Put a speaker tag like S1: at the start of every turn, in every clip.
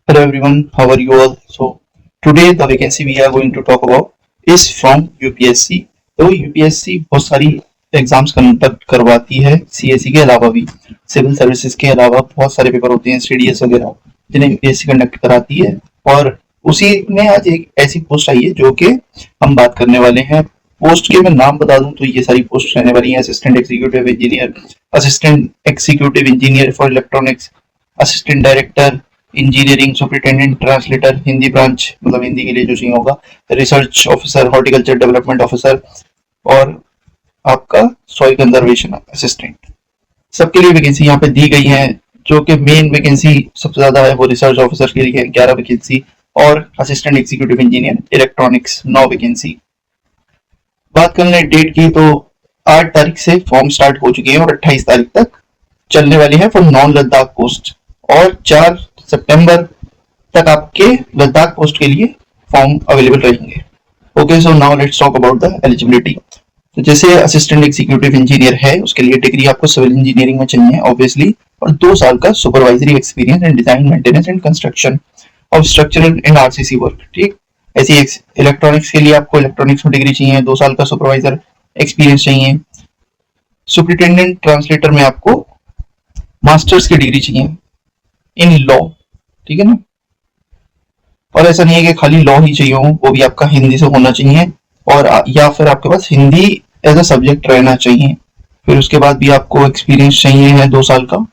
S1: Hello everyone, how are you all? So today the vacancy we are going to talk about is from UPSC. तो UPSC बहुत सारी exams conduct करवाती है CSE के अलावा भी, सिविल सर्विसेज के अलावा बहुत सारे पेपर होते हैं CDS वगैरह जिन्हें UPSC कंडक्ट कराती है। और उसी में आज एक ऐसी पोस्ट आई है जो कि हम बात करने वाले हैं। पोस्ट के मैं नाम बता दूं तो ये सारी पोस्ट रहने वाली हैं assistant executive engineer, assistant executive engineer for electronics, assistant director engineering, superintendent translator Hindi branch मतलब हिंदी के लिए जो चाहिए होगा, research officer, horticulture development officer और आपका सॉइल कंजर्वेशन असिस्टेंट। सबके लिए वैकेंसी यहाँ पे दी गई है। जो कि मेन वैकेंसी सबसे ज्यादा है वो रिसर्च ऑफिसर के लिए 11 वैकेंसी और assistant executive engineer electronics 9 vacancy. बात कर लें डेट की तो 8 तारीख से फॉर्म स्टार्ट हो चुके हैं और 28 तारीख तक चलने वाली है फॉर नॉन लद्दाख पोस्ट, और 4 सितंबर तक आपके लद्दाख पोस्ट के लिए फॉर्म अवेलेबल रहेंगे। Okay, so now let's talk about the eligibility. तो जैसे असिस्टेंट एग्जीक्यूटिव इंजीनियर है उसके लिए डिग्री आपको सिविल इंजीनियरिंग में चाहिए ऑब्वियसली, और 2 साल का supervisory experience in design, maintenance and construction of structural and RCC work. ठीक, ऐसी इलेक्ट्रॉनिक्स के लिए आपको इलेक्ट्रॉनिक्स में डिग्री चाहिए, 2 साल का सुपरवाइजर एक्सपीरियंस चाहिए। सुपरिटेंडेंट ट्रांसलेटर में आपको मास्टर्स की डिग्री चाहिए इन लॉ, ठीक है ना। और ऐसा नहीं है कि खाली लॉ ही चाहिए हो, वो भी आपका हिंदी से होना चाहिए, और या फिर आपके पास हिंदी एज अ सब्जेक्ट रहना चाहिए। फिर उसके बाद भी आपको एक्सपीरियंस चाहिए है 2 साल का।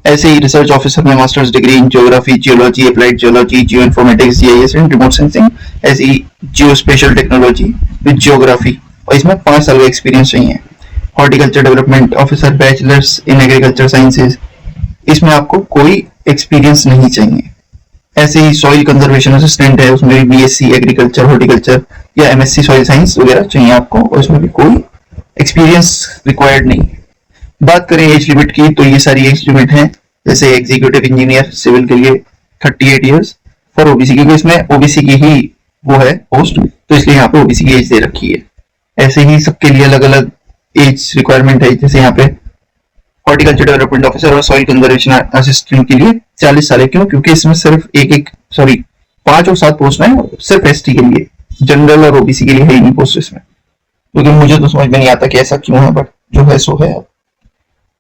S1: ऐसे ही रिसर्च ऑफिसर में masters degree in geography, geology, applied geology, geo informatics, GIS and remote sensing, ऐसी जियो स्पेशल टेक्नोलॉजी विद जियोग्राफी, और इसमें 5 साल का एक्सपीरियंस चाहिए। Horticulture development officer, bachelors in agriculture sciences, इसमें आपको कोई एक्सपीरियंस नहीं चाहिए। ऐसे ही सॉइल कंजर्वेशन असिस्टेंट है, उसमें भी बीएससी एग्रीकल्चर, हॉर्टिकल्चर या एमएससी सॉइल साइंस वगैरह चाहिए आपको, और उसमें भी कोई एक्सपीरियंस रिक्वायर्ड नहीं। बात करें एज लिमिट की तो ये सारी एज लिमिट है। जैसे एग्जीक्यूटिव इंजीनियर सिविल के लिए 38 ईयर्स फॉर ओबीसी, क्योंकि इसमें ओबीसी की ही वो है पोस्ट, तो इसलिए यहाँ पे ओबीसी की एज दे रखी है। ऐसे ही सबके लिए अलग अलग एज रिक्वायरमेंट है। जैसे यहाँ पे हॉर्टिकल्चर डेवलपमेंट ऑफिसर और सॉइल कंजर्वेशन असिस्टेंट के लिए 40 साल है। क्यों? क्योंकि इसमें सिर्फ 5 और 7 पोस्ट है सिर्फ एसटी के लिए, जनरल और ओबीसी के लिए है ही नहीं पोस्ट इसमें, क्योंकि मुझे तो समझ में नहीं आता कि ऐसा क्यों है, बट जो है सो है।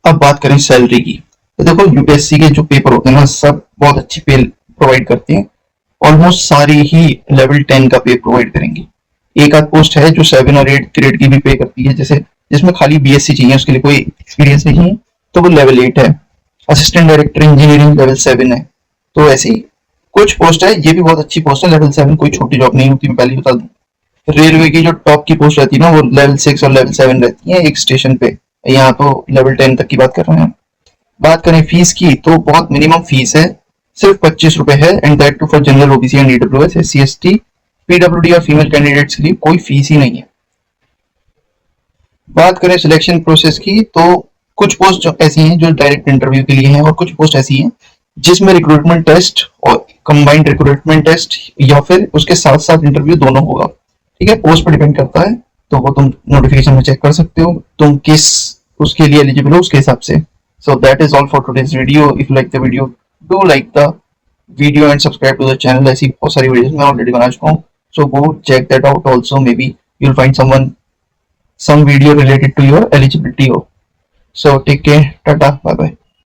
S1: अब बात करें सैलरी की, तो देखो यूपीएससी के जो पेपर होते हैं ना सब बहुत अच्छी पे प्रोवाइड करते हैं। ऑलमोस्ट सारी ही लेवल 10 का पे प्रोवाइड करेंगे। एक आध पोस्ट है जो 7 और 8 ग्रेड की भी पे करती है, जैसे जिसमें खाली बीएससी चाहिए, उसके लिए कोई एक्सपीरियंस नहीं है, तो वो लेवल 8 है। असिस्टेंट डायरेक्टर इंजीनियरिंग लेवल 7 है। तो ऐसी कुछ पोस्ट है, ये भी बहुत अच्छी पोस्ट है। लेवल 7 कोई छोटी जॉब नहीं होती, मैं पहले बता दूं। रेलवे की जो टॉप की पोस्ट रहती है ना वो लेवल 6 और लेवल 7 रहती है एक स्टेशन पे, यहाँ तो लेवल 10 तक की बात कर रहे हैं। बात करें फीस की तो बहुत मिनिमम फीस है, सिर्फ 25 रुपए है, and that too for general, OBC and EWS, SC ST, PWD और फीमेल कैंडिडेट्स के लिए कोई फीस ही नहीं है। बात करें सिलेक्शन प्रोसेस की तो कुछ पोस्ट ऐसी हैं जो डायरेक्ट इंटरव्यू के लिए हैं, और कुछ पोस्ट ऐसी हैं जिसमें रिक्रूटमेंट टेस्ट और कंबाइंड रिक्रूटमेंट टेस्ट या फिर उसके साथ साथ इंटरव्यू दोनों होगा। ठीक है, पोस्ट पर डिपेंड करता है, तो वो तुम नोटिफिकेशन में चेक कर सकते हो तुम किस उसके लिए एलिजिबल हो उसके हिसाब से। So that is all for today's video. If you like the video, do like the video and subscribe to the channel. ऐसी बहुत सारी वीडियोस मैं ऑलरेडी बना चुका हूँ, so go check that out also, maybe you'll find some video related to your eligibility. So take care, tata, bye bye.